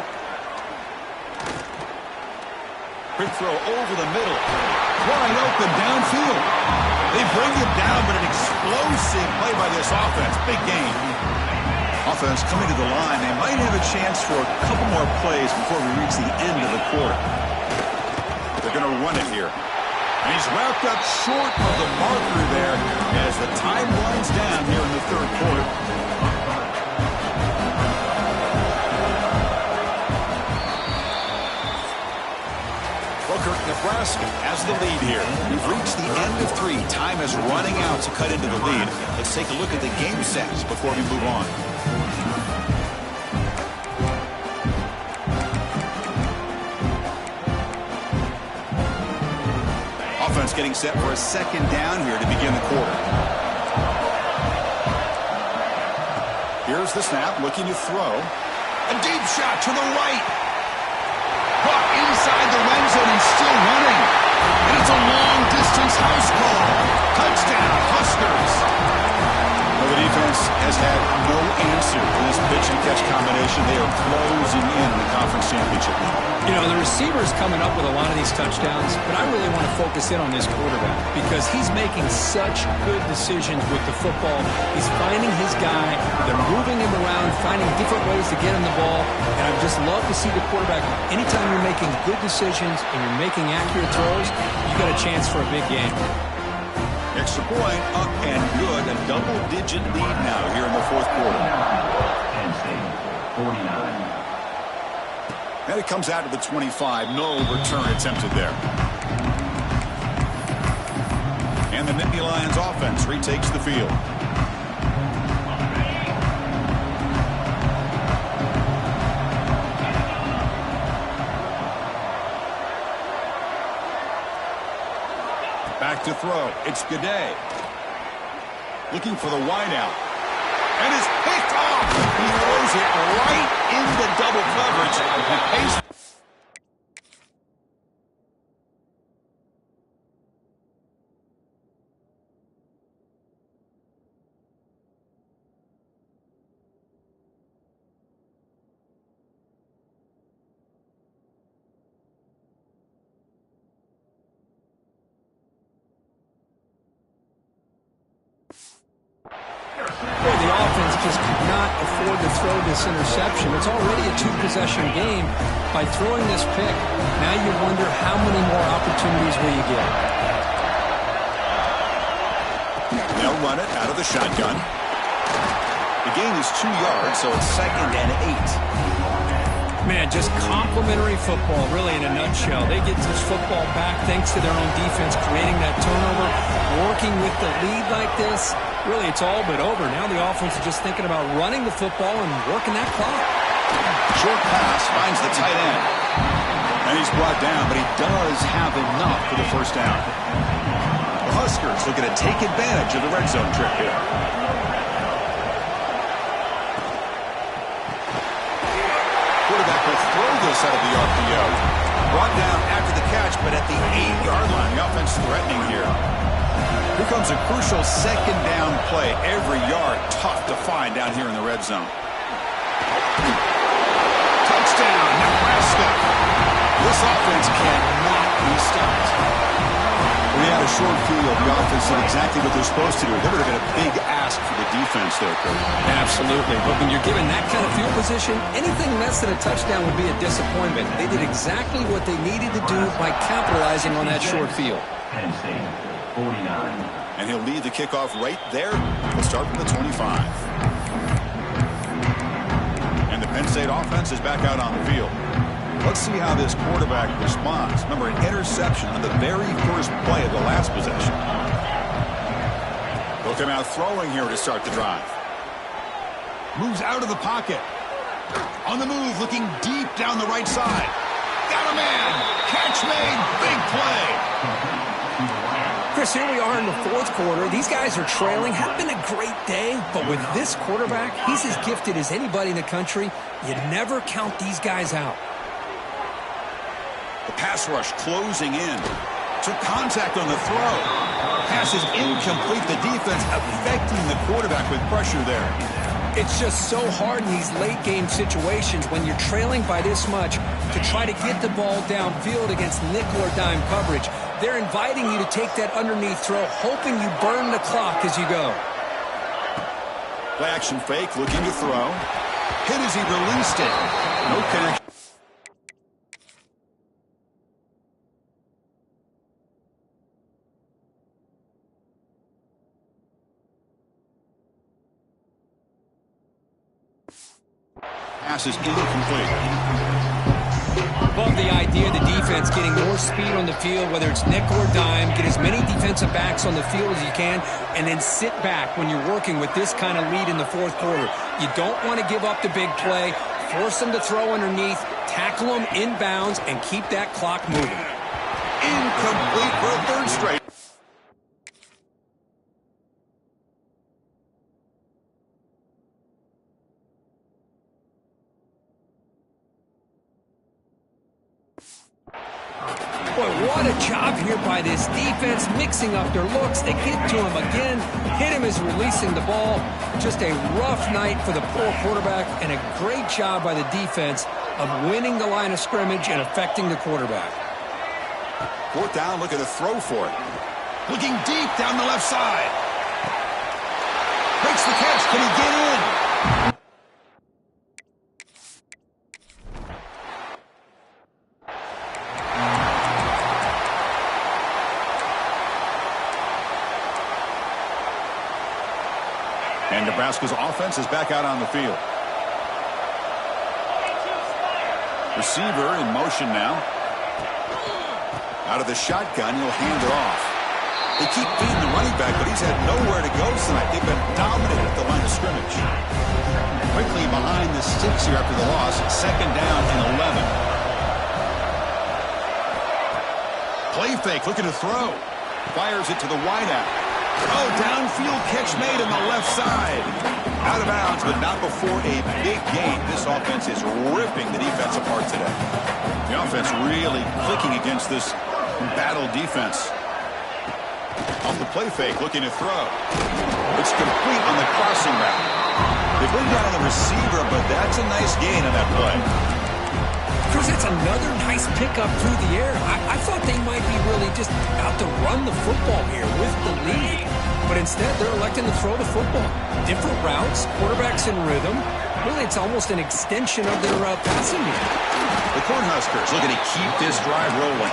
Quick throw over the middle. Wide open downfield. They bring him down, but an explosive play by this offense. Big game. Offense coming to the line. They might have a chance for a couple more plays before we reach the end of the quarter. They're going to run it here. And he's wrapped up short of the marker there as the time winds down here in the third quarter. Nebraska has the lead here. We've reached the end of 3. Time is running out to cut into the lead. Let's take a look at the game stats before we move on. Offense getting set for a second down here to begin the quarter. Here's the snap, looking to throw. A deep shot to the right. Buck inside the red zone and still running. And it's a long-distance house call. Touchdown, Huskers. Well, the defense has had no answer for this pitch-and-catch combination. They are closing in the conference championship. You know, the receiver's coming up with a lot of these touchdowns, but I really want to focus in on this quarterback because he's making such good decisions with the football. He's finding his guy. They're moving him around, finding different ways to get him the ball, and I just love to see the quarterback. Anytime you're making good decisions and you're making accurate throws, you got a chance for a big game. Extra point, up and good. A double-digit lead now here in the fourth quarter. Penn State, 49. And it comes out to the 25. No return attempted there. And the Nittany Lions offense retakes the field. Back to throw. It's Gaudet. Looking for the wideout. And it's picked off. He throws it right into double coverage and pays. The offense just could not afford to throw this interception. It's already a 2-possession game. By throwing this pick, now you wonder how many more opportunities will you get. They'll run it out of the shotgun. The gain is 2 yards, so it's 2nd and 8. Man, just complimentary football, really, in a nutshell. They get this football back thanks to their own defense, creating that turnover, working with the lead like this. Really, it's all but over. Now the offense is just thinking about running the football and working that clock. Short pass finds the tight end. And he's brought down, but he does have enough for the first down. The Huskers looking to take advantage of the red zone trip here. Quarterback will throw this out of the RPO. Brought down after the catch, but at the 8-yard line, the offense threatening here. Here comes a crucial second down play. Every yard tough to find down here in the red zone. Touchdown, Nebraska. This offense cannot be stopped. We had a short field. The offense did exactly what they're supposed to do. There would have been a big ask for the defense there, Kurt. Absolutely. But when you're given that kind of field position, anything less than a touchdown would be a disappointment. They did exactly what they needed to do by capitalizing on that short field. Penn State, 49. And he'll lead the kickoff right there. We'll start from the 25. And the Penn State offense is back out on the field. Let's see how this quarterback responds. Remember, an interception on the very first play of the last possession. He'll come out throwing here to start the drive. Moves out of the pocket. On the move, looking deep down the right side. Got a man. Catch made. Big play. Chris, here we are in the fourth quarter. These guys are trailing. Had been a great day, but with this quarterback, he's as gifted as anybody in the country. You never count these guys out. The pass rush closing in. Took contact on the throw. Pass is incomplete. The defense affecting the quarterback with pressure there. It's just so hard in these late-game situations when you're trailing by this much to try to get the ball downfield against nickel or dime coverage. They're inviting you to take that underneath throw, hoping you burn the clock as you go. Play action fake, looking to throw. Hit as he released it. No connection. Pass is incomplete. Love the idea of the defense getting more speed on the field, whether it's nickel or dime. Get as many defensive backs on the field as you can, and then sit back when you're working with this kind of lead in the fourth quarter. You don't want to give up the big play. Force them to throw underneath, tackle them inbounds, and keep that clock moving. Incomplete for a third straight. Boy, what a job here by this defense, mixing up their looks. They get to him again, hit him as releasing the ball. Just a rough night for the poor quarterback, and a great job by the defense of winning the line of scrimmage and affecting the quarterback. Fourth down, looking to throw for it. Looking deep down the left side. Makes the catch. Can he get in? And Nebraska's offense is back out on the field. Receiver in motion now. Out of the shotgun, he'll hand it off. They keep feeding the running back, but he's had nowhere to go tonight. They've been dominated at the line of scrimmage. Quickly behind the sticks here after the loss. Second down and 11. Play fake, looking to throw. Fires it to the wideout. Oh, downfield catch made on the left side. Out of bounds, but not before a big gain. This offense is ripping the defense apart today. The offense really clicking against this battle defense. Off the play fake, looking to throw. It's complete on the crossing route. They bring down the receiver, but that's a nice gain on that play. Chris, it's another nice pickup through the air. I thought they might be really just out to run the football here with the lead. But instead, they're electing to throw the football. Different routes, quarterbacks in rhythm. Really, it's almost an extension of their passing game. The Cornhuskers looking to keep this drive rolling.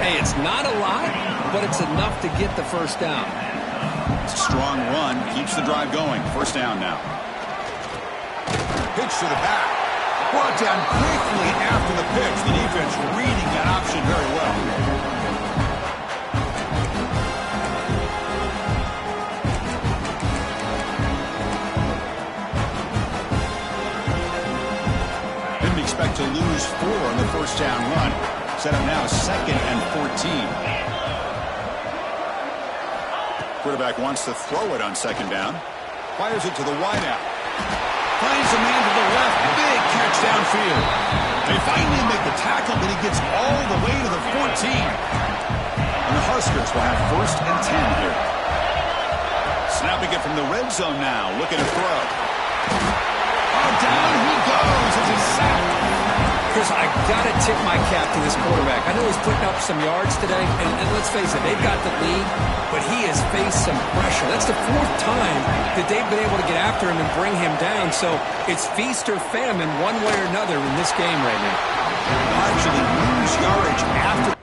Hey, it's not a lot, but it's enough to get the first down. It's a strong run. Keeps the drive going. First down now. Pitch to the back. Brought down quickly after the pitch. The defense reading that option very well. Didn't expect to lose 4 on the first down run. Set up now 2nd and 14. Quarterback wants to throw it on second down. Fires it to the wideout. Finds a man to the left. Big catch downfield. They finally make the tackle, but he gets all the way to the 14. And the Huskers will have 1st and 10 here. Snapping it from the red zone now. Looking to throw. Oh, down he goes. It's a sack. Chris, I got to tip my cap to this quarterback. I know he's putting up some yards today, and let's face it, they've got the lead, but he has faced some pressure. That's the 4th time that they've been able to get after him and bring him down, so it's feast or famine one way or another in this game right now. They'll actually lose yardage after.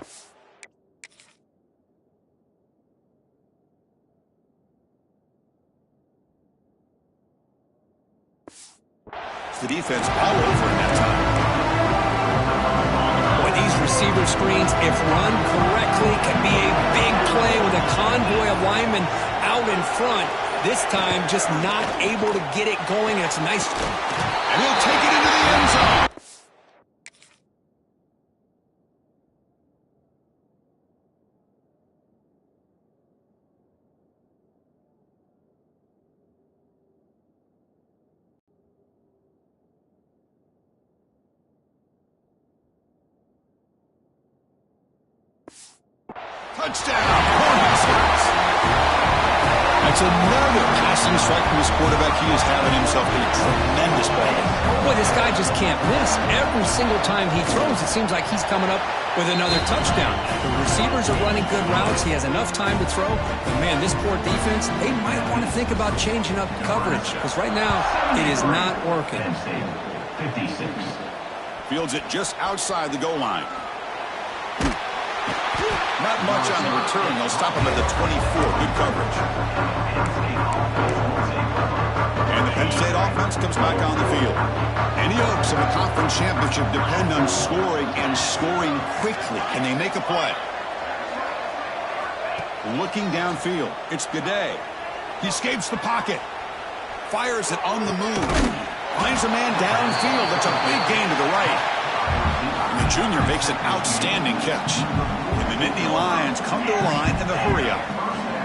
kept the defense all over in that time. Boy, these receiver screens, if run correctly, can be a big play with a convoy of linemen out in front. This time, just not able to get it going. It's nice. And he'll take it into the end zone. Touchdown, Cornhuskers. That's another passing strike from his quarterback. He is having himself a tremendous ball game. Boy, this guy just can't miss. Every single time he throws, it seems like he's coming up with another touchdown. The receivers are running good routes. He has enough time to throw. But, man, this poor defense, they might want to think about changing up coverage because right now it is not working. 56. Fields it just outside the goal line. Not much on the return. They'll stop him at the 24. Good coverage. And the Penn State offense comes back on the field. Any hopes of a conference championship depend on scoring and scoring quickly. Can they make a play? Looking downfield. It's Gaudet. He escapes the pocket. Fires it on the move. Finds a man downfield. That's a big gain to the right. And the junior makes an outstanding catch. And the Nittany Lions come to the line in the hurry-up.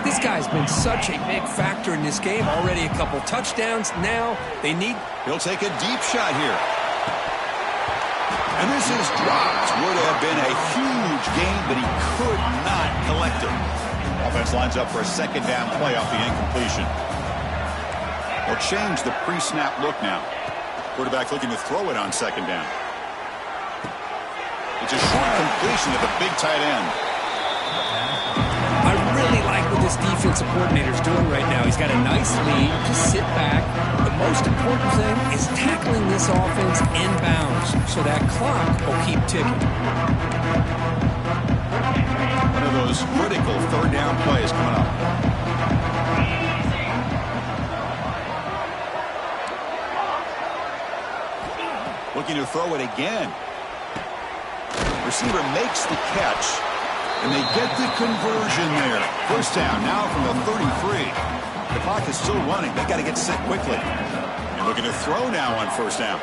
This guy's been such a big factor in this game. Already a couple touchdowns. Now they need... He'll take a deep shot here. And this is dropped. Would have been a huge gain, but he could not collect it. Offense lines up for a second down play off the incompletion. They'll change the pre-snap look now. Quarterback looking to throw it on second down. It's a short completion to the big tight end. I really like what this defensive coordinator's doing right now. He's got a nice lead. Just sit back. The most important thing is tackling this offense inbounds so that clock will keep ticking. One of those critical third down plays coming up. Looking to throw it again. Receiver makes the catch, and they get the conversion there. First down now from the 33. The clock is still running. They got to get set quickly. And looking to throw now on first down.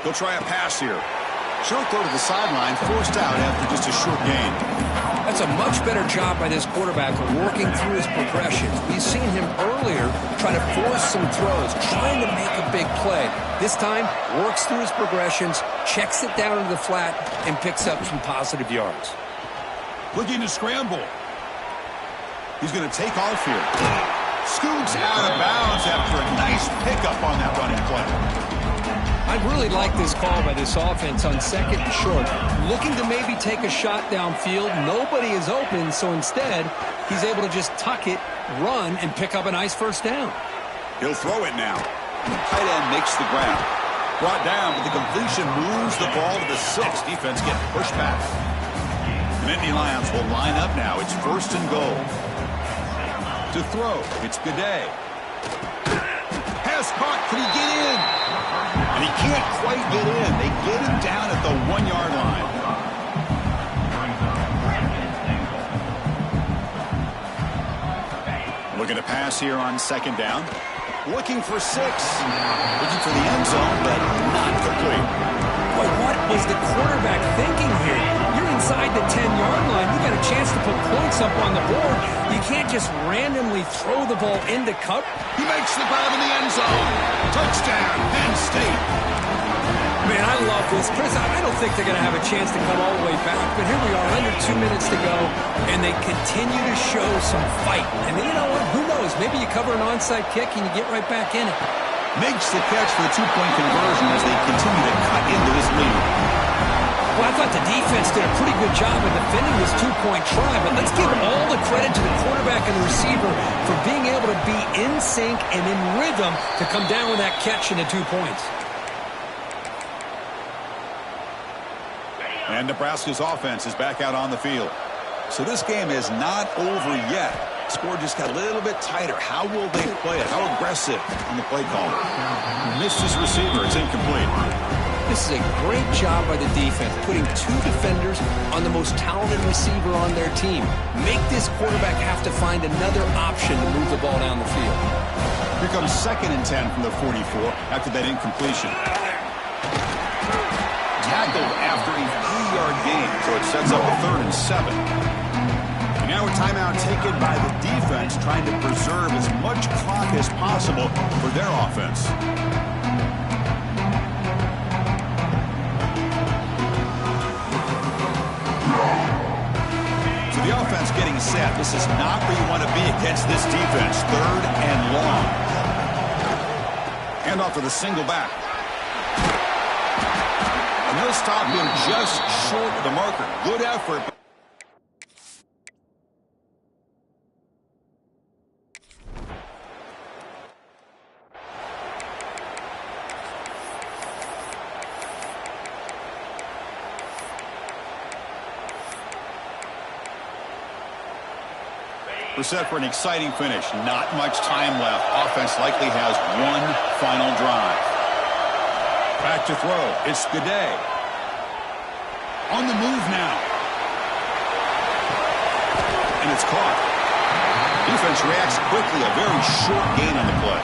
He'll try a pass here. Short throw to the sideline, forced out after just a short gain. That's a much better job by this quarterback of working through his progressions. We've seen him earlier try to force some throws, trying to make a big play. This time, works through his progressions, checks it down into the flat, and picks up some positive yards. Looking to scramble. He's going to take off here. Scoots out of bounds after a nice pickup on that running play. I really like this call by this offense on second and short. Looking to maybe take a shot downfield. Nobody is open, so instead, he's able to just tuck it, run, and pick up a nice first down. He'll throw it now. The tight end makes the grab. Brought down, but the completion moves the ball to the 6. Defense getting pushed back. The Nittany Lions will line up now. It's first and goal. To throw, it's Gaudet. Pass caught. Can he get in? And he can't quite get in. They get him down at the 1-yard line. Looking to pass here on second down. Looking for 6. Looking for the end zone, but not complete. Boy, what was the quarterback thinking here? You're inside the 10-yard line. You got a chance to put points up on the board. You can't just randomly throw the ball into cover. He makes the grab in the end zone. Touchdown, Penn State. Man, I love this. Chris, I don't think they're going to have a chance to come all the way back, but here we are, under 2 minutes to go, and they continue to show some fight. And you know what? Who knows? Maybe you cover an onside kick and you get right back in it. Makes the catch for the 2-point conversion as they continue to cut into this lead. Well, I thought the defense did a pretty good job of defending this 2-point try, but let's give all the credit to the quarterback and the receiver for being able to be in sync and in rhythm to come down with that catch and the 2 points. And Nebraska's offense is back out on the field. So this game is not over yet. Score just got a little bit tighter. How will they play it? How aggressive on the play call? Missed his receiver. It's incomplete. This is a great job by the defense, putting two defenders on the most talented receiver on their team. Make this quarterback have to find another option to move the ball down the field. Here comes 2nd and 10 from the 44 after that incompletion. Tackled after a 3-yard gain, so it sets up a 3rd and 7. And now a timeout taken by the defense, trying to preserve as much clock as possible for their offense. The offense getting set. This is not where you want to be against this defense. 3rd and long. Hand off to the single back. And they'll stop him just short of the marker. Good effort. We're set for an exciting finish. Not much time left. Offense likely has one final drive. Back to throw. It's Godet. On the move now. And it's caught. Defense reacts quickly. A very short gain on the play.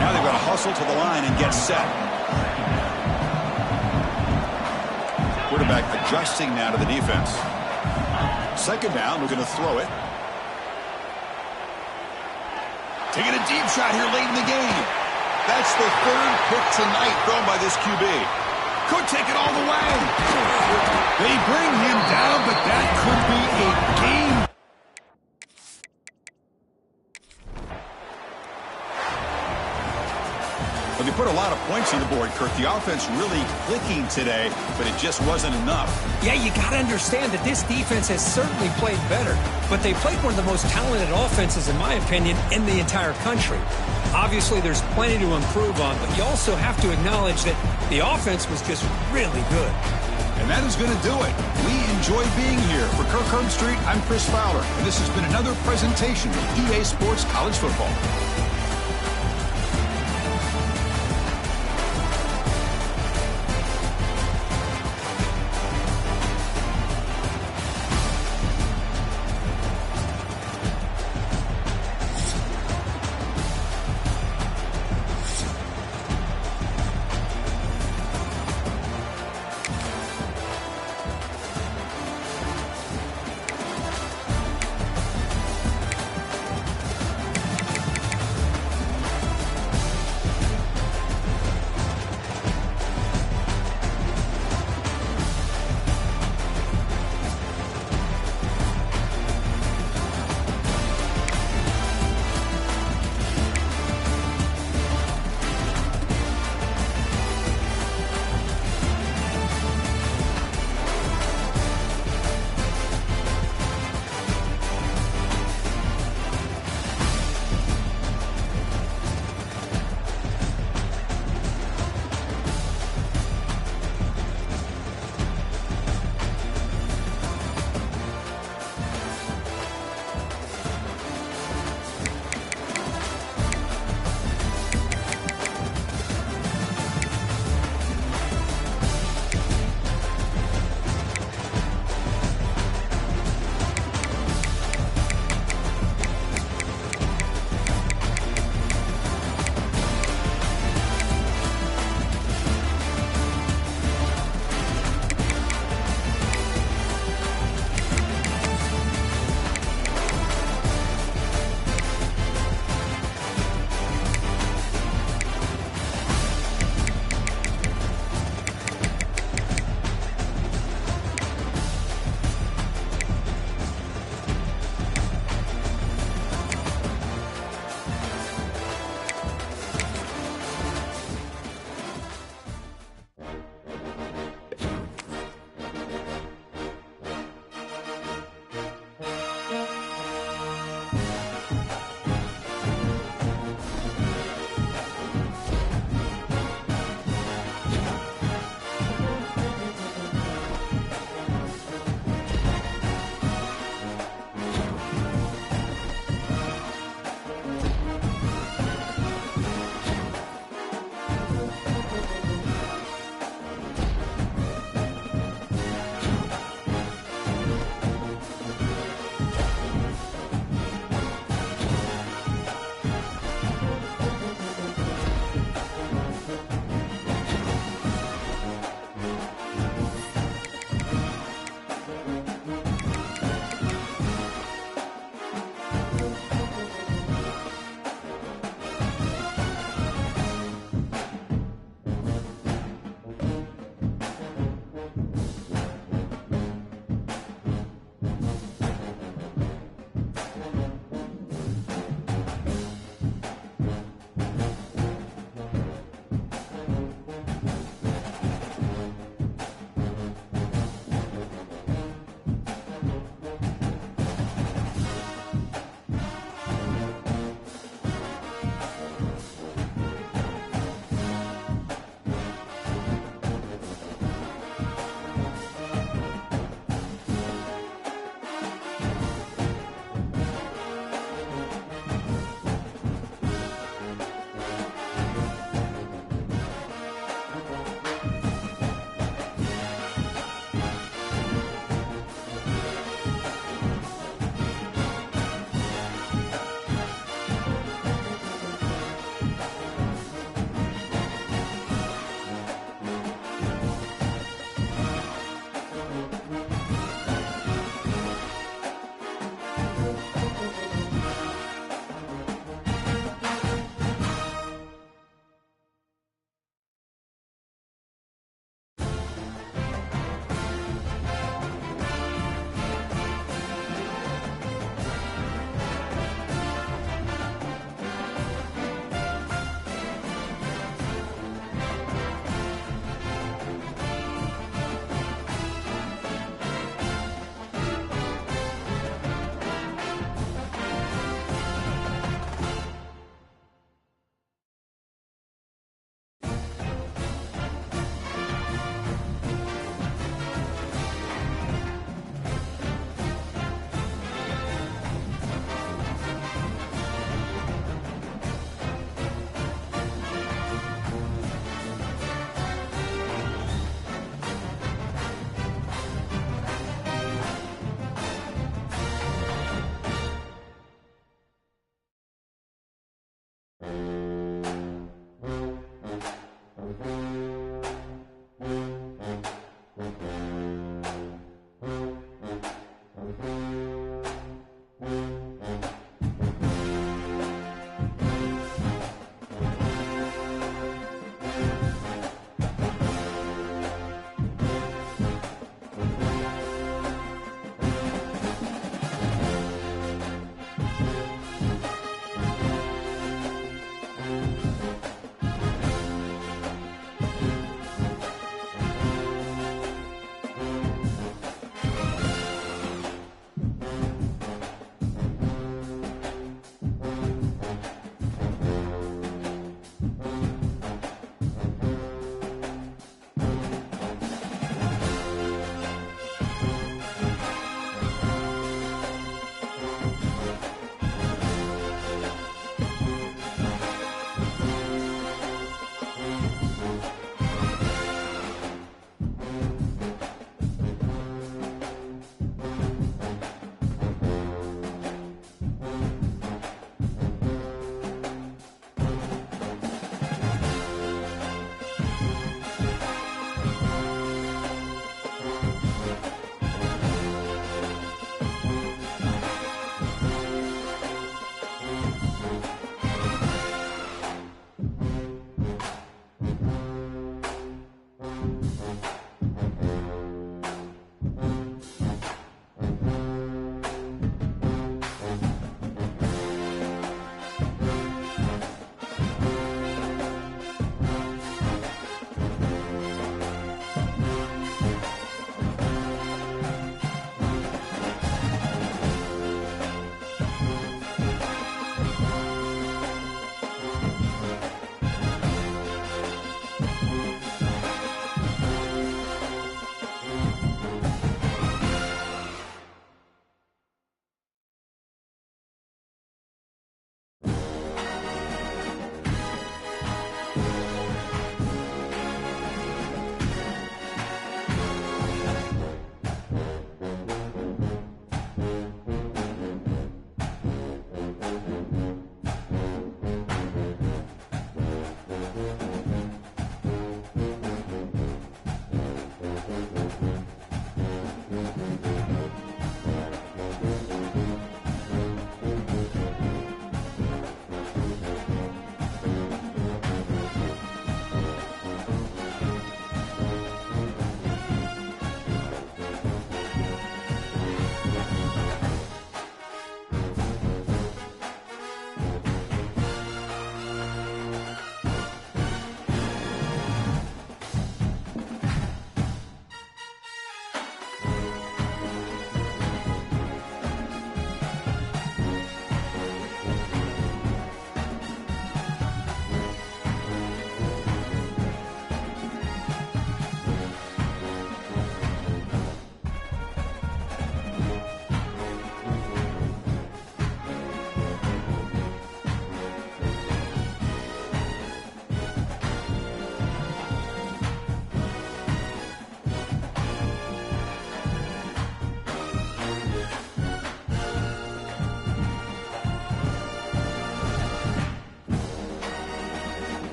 Now they've got to hustle to the line and get set. Quarterback adjusting now to the defense. 2nd down. We're going to throw it. Taking a deep shot here late in the game. That's the 3rd pick tonight thrown by this QB. Could take it all the way. They bring him down, but that could be a game. Well, they put a lot of points on the board, Kirk. The offense really clicking today, but it just wasn't enough. Yeah, you got to understand that this defense has certainly played better, but they played one of the most talented offenses, in my opinion, in the entire country. Obviously, there's plenty to improve on, but you also have to acknowledge that the offense was just really good. And that is going to do it. We enjoy being here. For Kirk Herbstreit, I'm Chris Fowler, and this has been another presentation of EA Sports College Football.